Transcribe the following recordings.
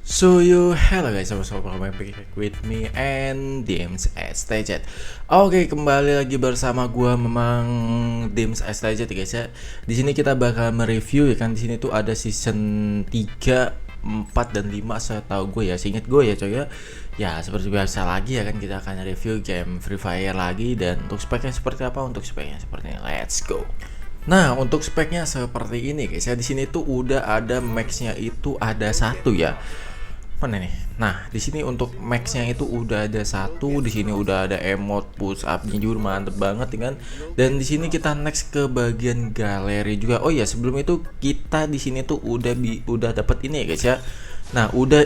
Hello guys, sama-sama back with me and Dims STZ. Oke, kembali lagi bersama gua memang Dims STZ guys ya. Di sini kita bakal mereview ya kan. Di sini tuh ada season 3, 4 dan 5 setahu gue ya. Seinget gue ya coy ya. Ya, seperti biasa lagi ya kan, kita akan review game Free Fire lagi. Dan untuk speknya seperti apa? Untuk speknya seperti ini. Let's go. Nah, untuk speknya seperti ini guys ya. Di sini tuh udah ada max-nya itu ada satu ya. Mana nih? Nah, di sini untuk max-nya itu udah ada satu, di sini udah ada emote push up-nya juga mantep banget kan. Dan di sini kita next ke bagian galeri juga. Oh iya, sebelum itu kita di sini tuh udah dapat ini ya guys ya. Nah, udah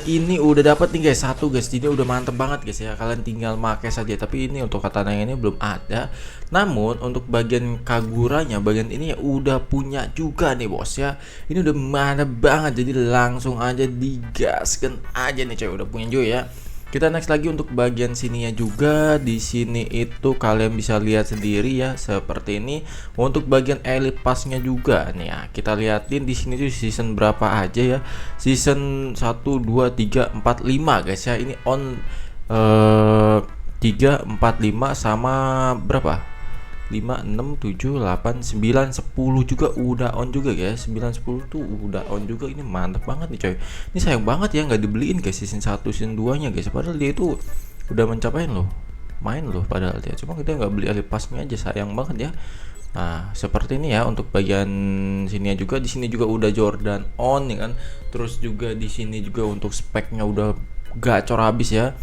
dapat nih guys, satu guys. Jadi udah mantep banget guys ya. Kalian tinggal pakai saja. Tapi ini untuk katana yang ini belum ada. Namun untuk bagian kaguranya, bagian ini ya udah punya juga nih bos ya. Ini udah mantep banget. Jadi langsung aja digaskan aja nih coy. Udah punya juga ya. Kita next lagi untuk bagian sininya juga. Di sini itu kalian bisa lihat sendiri ya, seperti ini. Untuk bagian elite passnya juga nih ya. Kita liatin di sini tuh season berapa aja ya. Season 1 2 3 4 5 guys ya. Ini on 3 4 5 sama berapa? 5, 6, 7, 8, 9, 10 juga udah on juga guys. 9, 10 tuh udah on juga. Ini mantap banget nih coy. Ini sayang banget ya nggak dibeliin guys season 1 season 2 nya guys. Padahal dia itu udah mencapai loh, main loh padahal dia. Cuma kita nggak beli alih pasnya aja, sayang banget ya. Nah, seperti ini ya untuk bagian sini juga. Di sini juga udah Jordan on ya kan. Terus juga di sini juga untuk speknya udah gacor habis ya.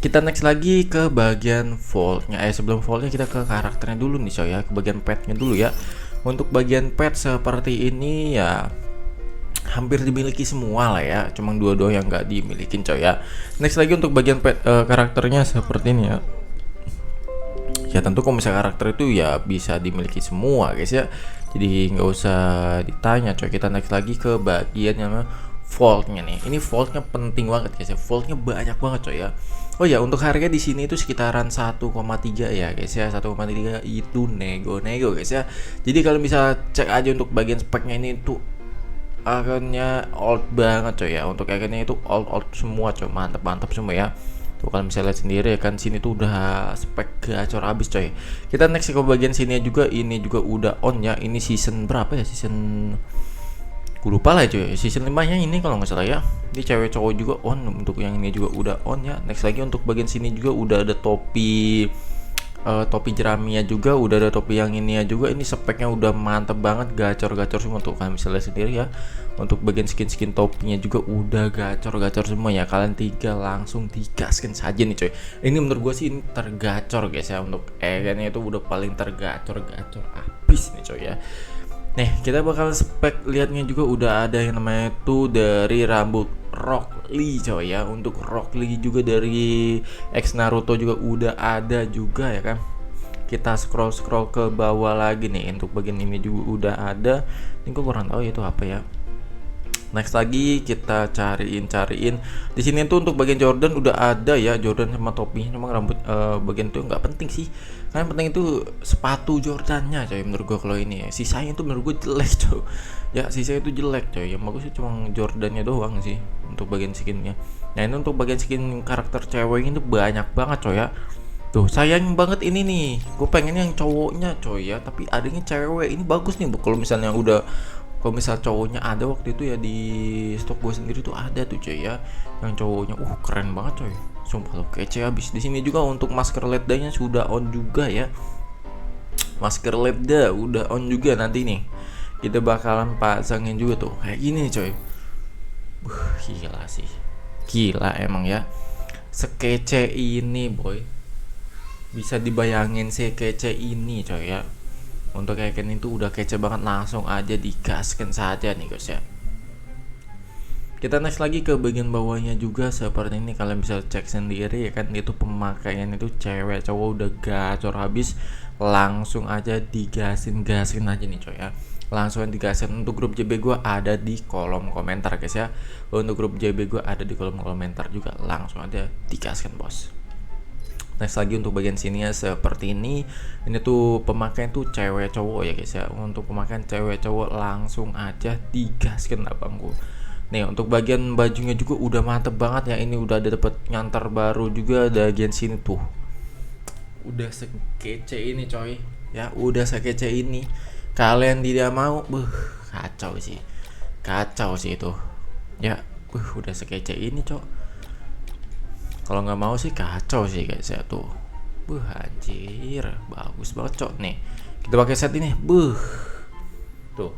Kita next lagi ke bagian vaultnya. Sebelum vaultnya kita ke karakternya dulu nih coy ya, ke bagian petnya dulu ya. Untuk bagian pet seperti ini ya hampir dimiliki semua lah ya, cuma dua yang nggak dimiliki coy ya. Next lagi untuk bagian pet karakternya seperti ini ya. Ya tentu kalau misalnya karakter itu ya bisa dimiliki semua guys ya, jadi nggak usah ditanya coy. Kita next lagi ke bagian yang vaultnya nih. Ini vaultnya penting banget guys ya, vaultnya banyak banget coy ya. Oh ya, untuk harga di sini itu sekitaran 1,3 ya guys ya. 1,3 itu nego guys ya. Jadi kalau bisa cek aja untuk bagian speknya ini tuh akunnya old banget coy ya. Untuk akunnya itu old semua coy, mantap semua ya. Tuh kalian bisa lihat sendiri ya kan, sini tuh udah spek gacor habis coy. Kita next ke bagian sini juga, ini juga udah on ya. Ini season berapa ya? Season gue lupa lah cuy, season 5 nya ini kalau nggak salah ya. Ini cewek cowok juga on, untuk yang ini juga udah on ya. Next lagi untuk bagian sini juga udah ada topi jeraminya juga, udah ada topi yang ini ya juga. Ini speknya udah mantep banget, gacor semua tuh kalian bisa lihat sendiri ya. Untuk bagian skin topinya juga udah gacor semua ya. Kalian tinggal langsung digaskan saja nih coy. Ini menurut gue sih ini tergacor guys ya. Untuk egg-nya itu udah paling tergacor habis nih coy ya. Nih, kita bakal spek liatnya juga udah ada yang namanya tuh dari rambut Rock Lee coy ya. Untuk Rock Lee juga dari X Naruto juga udah ada juga ya kan. Kita scroll ke bawah lagi nih, untuk bagian ini juga udah ada. Ini gue kurang tahu ya itu apa ya. Next lagi kita cariin. Di sini tuh untuk bagian Jordan udah ada ya, Jordan sama topinya. Cuma rambut bagian itu nggak penting sih. Karena yang penting itu sepatu Jordannya coy menurut gua. Kalau ini ya, sisanya itu menurut gua jelek coy. Ya sisanya itu jelek coy. Yang bagus itu cuma Jordannya doang sih untuk bagian skinnya. Nah ini untuk bagian skin karakter cewek itu banyak banget coy ya. Tuh sayang banget ini nih. Gue pengen yang cowoknya coy ya, tapi adanya cewek. Ini bagus nih kalau misalnya udah, kalau misal cowoknya ada waktu itu ya di stok gue sendiri tuh ada tuh coy ya, yang cowoknya keren banget coy, sumpah lo kece habis. Di sini juga untuk masker LED-nya sudah on juga ya, masker LED udah on juga. Nanti nih kita bakalan pasangin juga tuh kayak gini nih coy. Gila sih, gila emang ya, sekece ini boy, bisa dibayangin sekece ini coy ya. Untuk kayak gini tuh udah kece banget, langsung aja digaskan saja nih guys ya. Kita next lagi ke bagian bawahnya juga seperti ini, kalian bisa cek sendiri ya kan. Itu pemakaian itu cewek cowok udah gacor habis, langsung aja gaskin aja nih coy ya. Langsung digaskan. Untuk grup JB gue ada di kolom komentar guys ya. Untuk grup JB gue ada di kolom komentar juga, langsung aja digaskan bos. Next lagi untuk bagian sini ya seperti ini. Ini tuh pemakaian tuh cewek cowok ya guys ya. Untuk pemakaian cewek cowok langsung aja digaskan abangku. Nih untuk bagian bajunya juga udah mantep banget ya. Ini udah ada dapat nyantar baru juga bagian sini tuh. Udah sekece ini coy. Ya udah sekece ini. Kalian tidak mau, kacau sih. Kacau sih itu. Ya, udah sekece ini cok. Kalau nggak mau sih kacau sih guys ya tuh. Anjir, bagus banget cok nih. Kita pakai set ini, tuh.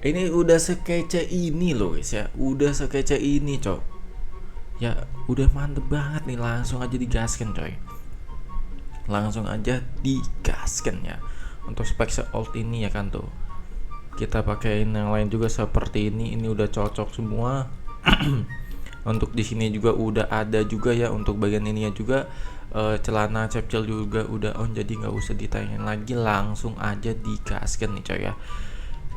Ini udah sekece ini loh guys ya. Udah sekece ini cok. Ya, udah mantep banget nih. Langsung aja digaskan coy. Langsung aja digaskan ya. Untuk spek se-old ini ya kan tuh. Kita pakein yang lain juga seperti ini. Ini udah cocok semua. Untuk di sini juga udah ada juga ya untuk bagian ininya juga. Celana cepcel juga udah on, jadi nggak usah ditanyain lagi, langsung aja digaskan nih coy ya.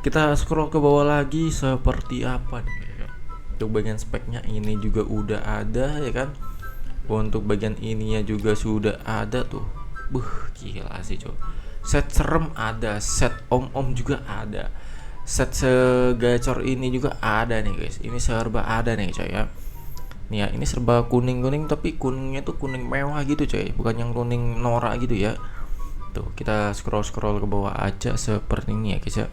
Kita scroll ke bawah lagi seperti apa nih ya. Untuk bagian speknya ini juga udah ada ya kan. Untuk bagian ininya juga sudah ada tuh. Gila sih coy. Set serem ada, set om-om juga ada. Set segacor ini juga ada nih guys. Ini serba ada nih coy ya. Nih ya, ini serba kuning-kuning tapi kuningnya tuh kuning mewah gitu coy, bukan yang kuning norak gitu ya. Tuh, kita scroll ke bawah aja seperti ini ya guys ya.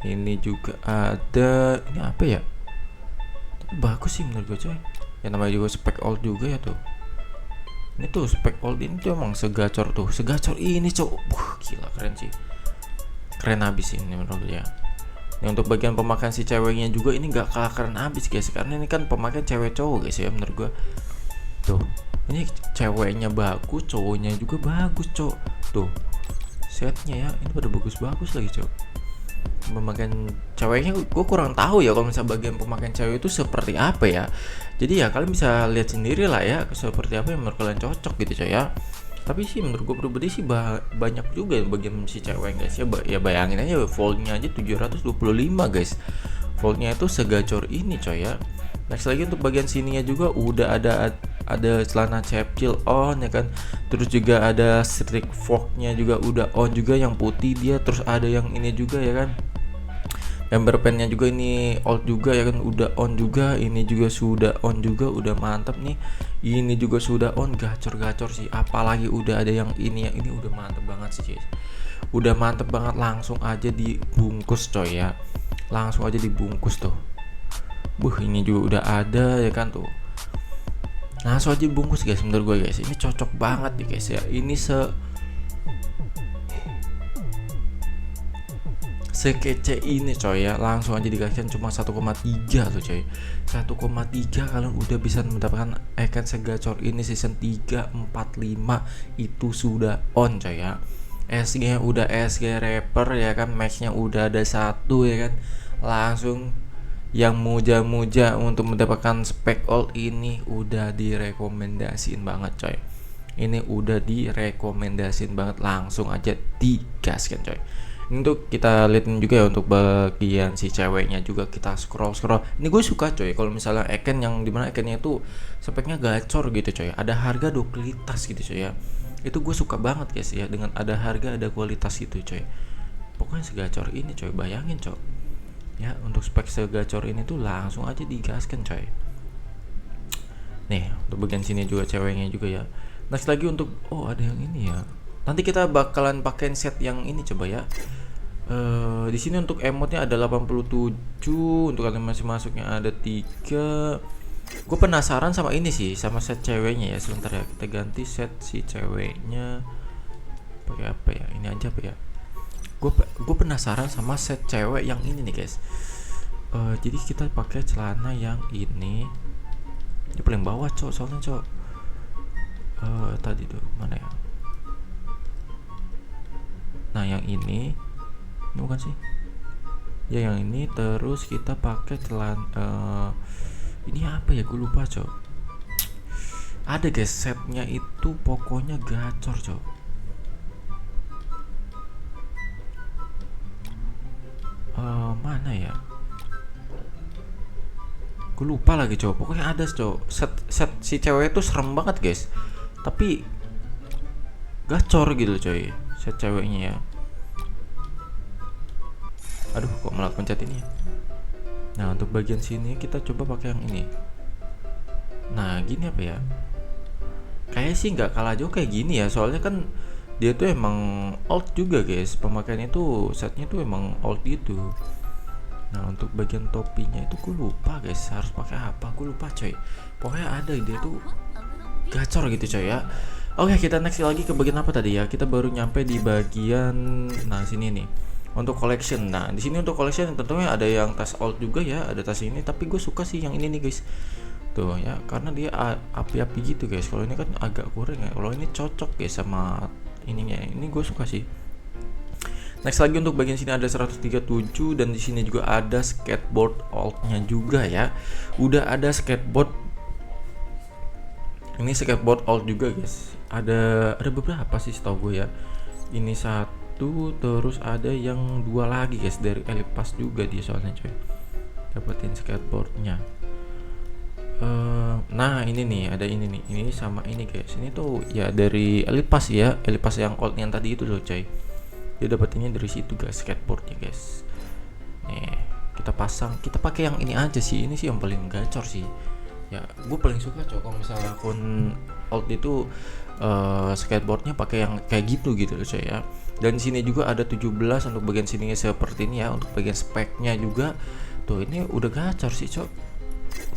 Ini juga ada, ini apa ya? Bagus sih menurut gue coy. Ya namanya juga spek old juga ya tuh. Ini tuh spek old ini tuh emang segacor tuh. Segacor ini coy. Gila keren sih. Keren abis ini menurut gue ya. Nah, untuk bagian pemakaian si ceweknya juga ini gak kalah keren abis guys, karena ini kan pemakaian cewek cowok guys ya menurut gua. Tuh, ini ceweknya bagus, cowoknya juga bagus cowok. Tuh, setnya ya, ini pada bagus-bagus lagi cowok. Pemakaian ceweknya gua kurang tahu ya kalau misalnya bagian pemakaian cewek itu seperti apa ya. Jadi ya kalian bisa lihat sendiri lah ya seperti apa yang menurut kalian cocok gitu coy ya. Tapi sih menurut gue pribadi sih banyak juga bagian si cewek guys ya. Ya bayangin aja voltnya aja 725 guys. Voltnya itu segacor ini coy ya. Next lagi untuk bagian sininya juga udah ada celana cepcil on ya kan. Terus juga ada strict forknya juga udah on juga yang putih dia. Terus ada yang ini juga ya kan. Ember pennya juga ini old juga ya kan, udah on juga. Ini juga sudah on juga, udah mantap nih. Ini juga sudah on, gacor-gacor sih. Apalagi udah ada yang ini udah mantep banget sih guys. Udah mantep banget, langsung aja dibungkus coy ya. Langsung aja dibungkus tuh. Ini juga udah ada ya kan tuh. Langsung aja dibungkus guys menurut gue guys. Ini cocok banget nih guys ya. Ini sekece ini coy ya, langsung aja dikasihkan cuma 1,3 tuh coy. 1,3 kalian udah bisa mendapatkan ikan segacor ini season 3, 4, 5 itu sudah on coy ya. SG nya udah SG rapper ya kan, max nya udah ada 1 ya kan. Langsung yang muja-muja untuk mendapatkan spek old ini udah direkomendasiin banget coy. Ini udah direkomendasiin banget, langsung aja digaskan coy. Untuk kita liatin juga ya untuk bagian si ceweknya juga, kita scroll. Ini gue suka coy kalau misalnya Eken yang dimana Ekennya itu speknya gacor gitu coy, ada harga ada kualitas gitu coy ya. Itu gue suka banget guys ya, dengan ada harga ada kualitas gitu coy. Pokoknya segacor ini coy, bayangin coy ya. Untuk spek segacor ini tuh langsung aja digaskan coy. Nih untuk bagian sini juga ceweknya juga ya. Next lagi untuk ada yang ini ya. Nanti kita bakalan pakein set yang ini coba ya. Di sini untuk emotnya ada 87, untuk animasi masuknya ada 3. Gue penasaran sama ini sih, sama set ceweknya ya. Sebentar ya, kita ganti set si ceweknya. Pakai apa ya? Ini aja apa ya? Gue penasaran sama set cewek yang ini nih guys. Jadi kita pakai celana yang ini. Ini paling bawah cok, soalnya cok. Tadi tuh mana ya? Nah yang ini bukan sih ya, yang ini. Terus kita pakai celana ini apa ya, gue lupa cok. Ada guys setnya itu pokoknya gacor cok. Mana ya, gue lupa lagi cok. Pokoknya ada cok set si cewek itu serem banget guys, tapi gacor gitu coy set ceweknya ya. Aduh kok malah pencet ini ya. Nah untuk bagian sini kita coba pakai yang ini. Nah gini apa ya, kayak sih nggak kalah jauh kayak gini ya, soalnya kan dia tuh emang old juga guys, pemakaiannya tuh setnya tuh emang old gitu. Nah untuk bagian topinya itu gue lupa guys harus pakai apa, gue lupa coy. Pokoknya ada dia tuh gacor gitu coy ya. Oke kita next lagi ke bagian apa tadi ya, kita baru nyampe di bagian nah sini nih untuk collection. Nah di sini untuk collection tentunya ada yang tas old juga ya, ada tas ini, tapi gue suka sih yang ini nih guys tuh ya, karena dia api-api gitu guys. Kalau ini kan agak kurang ya, kalau ini cocok guys sama ininya, ini gue suka sih. Next lagi untuk bagian sini ada 137 dan di sini juga ada skateboard old-nya juga ya. Udah ada skateboard. Ini skateboard old juga guys. Ada beberapa sih setahu gue ya. Ini satu, terus ada yang dua lagi guys dari Elipas juga dia soalnya coy. Dapetin skateboardnya. Nah ini nih ada ini nih, ini sama ini guys. Ini tuh ya dari Elipas ya, Elipas yang old yang tadi itu loh coy. Dia dapetinnya dari situ guys skateboardnya guys. Nih kita pasang, kita pakai yang ini aja sih, ini sih yang paling gacor sih ya. Gue paling suka coy kalau misalnya akun old itu skateboardnya pakai yang kayak gitu loh coy ya. Dan sini juga ada 17 untuk bagian sininya seperti ini ya. Untuk bagian speknya juga tuh ini udah gacor sih coy.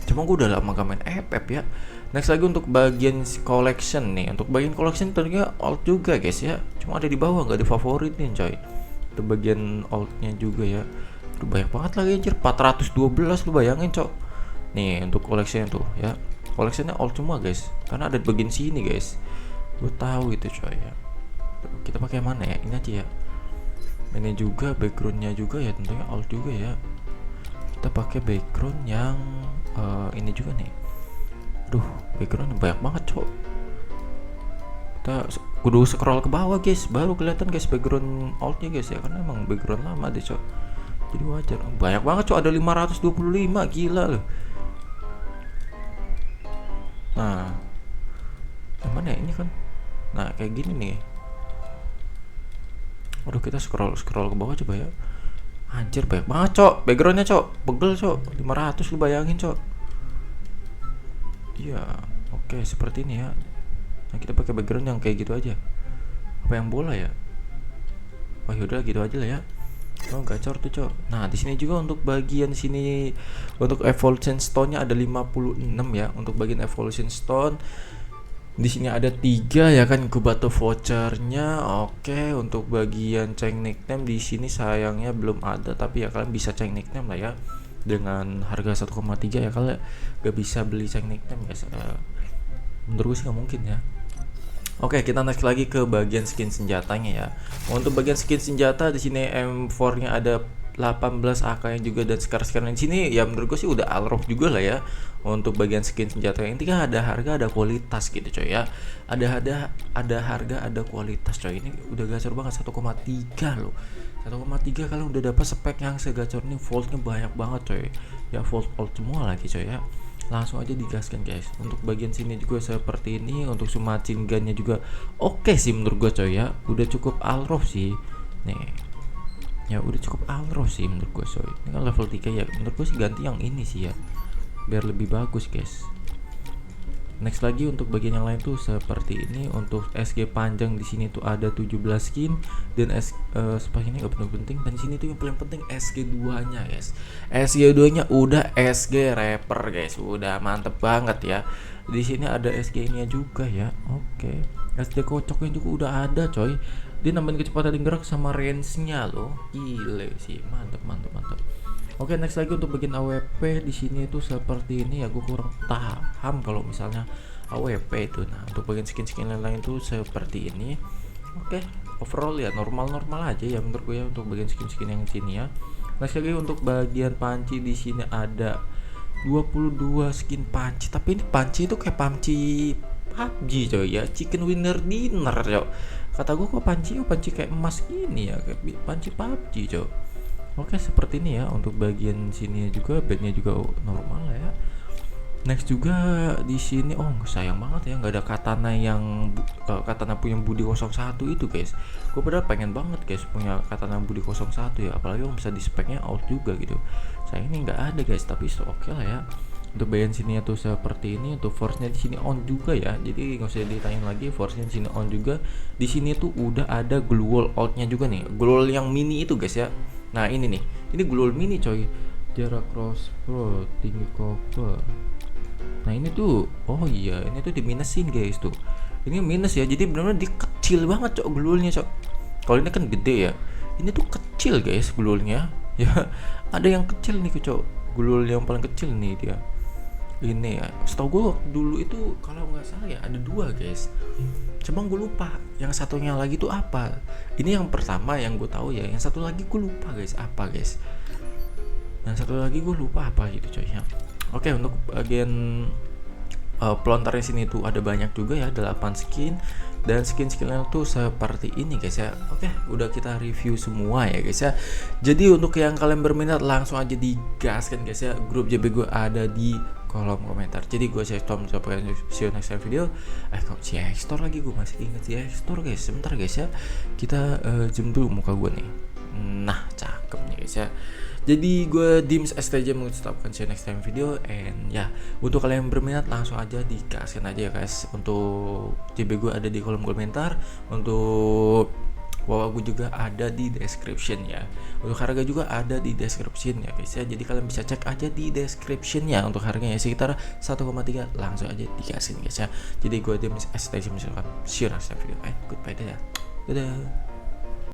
Cuma gue udah lama gak main FF ya. Next lagi untuk bagian collection nih. Untuk bagian collection ternyata old juga guys ya. Cuma ada di bawah, gak di favoritin coy. Itu bagian oldnya juga ya. Udah banyak banget lagi anjir, 412 lu bayangin coy. Nih untuk collection tuh ya. Collectionnya old semua guys, karena ada di bagian sini guys. Gue tahu itu coy ya. Kita pakai mana ya? Ini aja ya. Ini juga backgroundnya juga ya tentunya old juga ya. Kita pakai background yang ini juga nih. Duh, background banyak banget cok. Kita kudu scroll ke bawah guys, baru kelihatan guys background oldnya guys ya, karena emang background lama deh cok. Jadi wajar. Banyak banget cok, ada 525, gila loh. Nah, yang mana ya ini kan? Nah kayak gini nih. Waduh kita scroll ke bawah coba ya. Anjir banyak banget cok, backgroundnya cok, pegel cok, 500 lu bayangin cok. Iya, oke seperti ini ya. Nah kita pakai background yang kayak gitu aja. Apa yang bola ya? Oh yaudah gitu aja lah ya. Oh gacor tuh cok. Nah di sini juga untuk bagian sini untuk evolution stone-nya ada 56 ya. Untuk bagian evolution stone di sini ada 3 ya kan, inkubator vouchernya. Oke untuk bagian change nickname di sini sayangnya belum ada, tapi ya kalian bisa change nickname lah ya dengan harga 1,3 ya. Kalian gak bisa beli change nickname guys, menurut gue sih nggak mungkin ya. Oke kita next lagi ke bagian skin senjatanya ya. Untuk bagian skin senjata di sini M4-nya ada 18 AK-nya juga, dan sekarang di sini ya menurut gue sih udah alrof juga lah ya. Untuk bagian skin senjata yang intinya ada harga ada kualitas gitu coy ya. Ada harga ada kualitas coy. Ini udah gacor banget 1,3 loh. 1,3 kalian udah dapat spek yang segacor ini, voltnya banyak banget coy. Ya volt semua lagi coy ya. Langsung aja digaskan guys. Untuk bagian sini juga seperti ini. Untuk sumacin gunnya juga oke sih menurut gue coy ya. Udah cukup alrof sih. Nih ya udah cukup alrof sih menurut gue coy. Ini kan level 3 ya. Menurut gue sih ganti yang ini sih ya, biar lebih bagus guys. Next lagi untuk bagian yang lain tuh seperti ini. Untuk SG panjang di sini tuh ada 17 skin, dan spek ini nggak penting. Dan sini tuh yang paling penting SG2-nya guys. SG2-nya udah SG rapper guys, udah mantep banget ya. Di sini ada SG-nya juga ya. Oke. SG kocoknya juga udah ada coy. Dia nambahin kecepatan gerak sama range-nya loh. Gile sih, mantep. Oke, next lagi untuk bagian AWP di sini itu seperti ini ya. Gue kurang paham kalau misalnya AWP itu. Nah, untuk bagian skin-skin lain tuh seperti ini. Oke, overall ya normal aja ya menurut gue ya untuk bagian skin-skin yang sini ya. Next lagi untuk bagian panci di sini ada 22 skin panci, tapi ini panci itu kayak panci PUBG coy ya, chicken winner dinner coy. Kata gue kok panci kayak emas gini ya, kayak panci PUBG coy. Oke seperti ini ya. Untuk bagian sini juga bednya juga normal ya. Next juga di sini, oh sayang banget ya nggak ada katana yang katana punya Budi 01 itu guys. Gue padahal pengen banget guys punya katana Budi 01 ya, apalagi yang bisa di speknya out juga gitu. Sayang ini nggak ada guys, tapi oke lah ya. Untuk bagian sini tuh seperti ini, untuk force-nya di sini on juga ya. Jadi nggak usah ditanyain lagi, force-nya di sini on juga. Di sini tuh udah ada glue wall out-nya juga nih. Glue wall yang mini itu guys ya. Nah, ini nih. Ini glue wall mini coy. Jarak crossbow, tinggi cover. Nah ini tuh, oh iya ini tuh diminusin guys tuh. Ini minus ya, jadi benar-benar dia kecil banget cok glulnya cok. Kalau ini kan gede ya, ini tuh kecil guys glulnya. Ya ada yang kecil nih cok, glul yang paling kecil nih dia. Ini ya, setahu gue dulu itu kalau nggak salah ya ada dua guys. Cuma gue lupa, yang satunya lagi tuh apa. Ini yang pertama yang gue tahu ya, yang satu lagi gue lupa guys apa guys. Yang satu lagi gue lupa apa gitu coy ya. Oke, untuk bagian pelontarnya sini tuh ada banyak juga ya, 8 skin dan skin-skinnya tuh seperti ini guys ya. Oke, udah kita review semua ya guys ya. Jadi untuk yang kalian berminat langsung aja digaskan guys ya. Grup JB gue ada di kolom komentar. Jadi gue Tom, sampai see you next time video. Kok Store lagi, gue masih inget Store guys. Sebentar guys ya, kita zoom dulu muka gue nih. Nah, cakep nih guys ya. Jadi gue Dims STJ mengucapkan see you next time video, and ya untuk kalian yang berminat langsung aja dikasih aja ya guys. Untuk JB gue ada di kolom komentar, untuk Wawa gue juga ada di description ya. Untuk harga juga ada di description ya guys ya. Jadi kalian bisa cek aja di description ya. Untuk harganya sekitar 1,3 langsung aja dikasih guys ya. Jadi gue Dims STJ mengucapkan see you next time video. Goodbye deh ya. Dadah.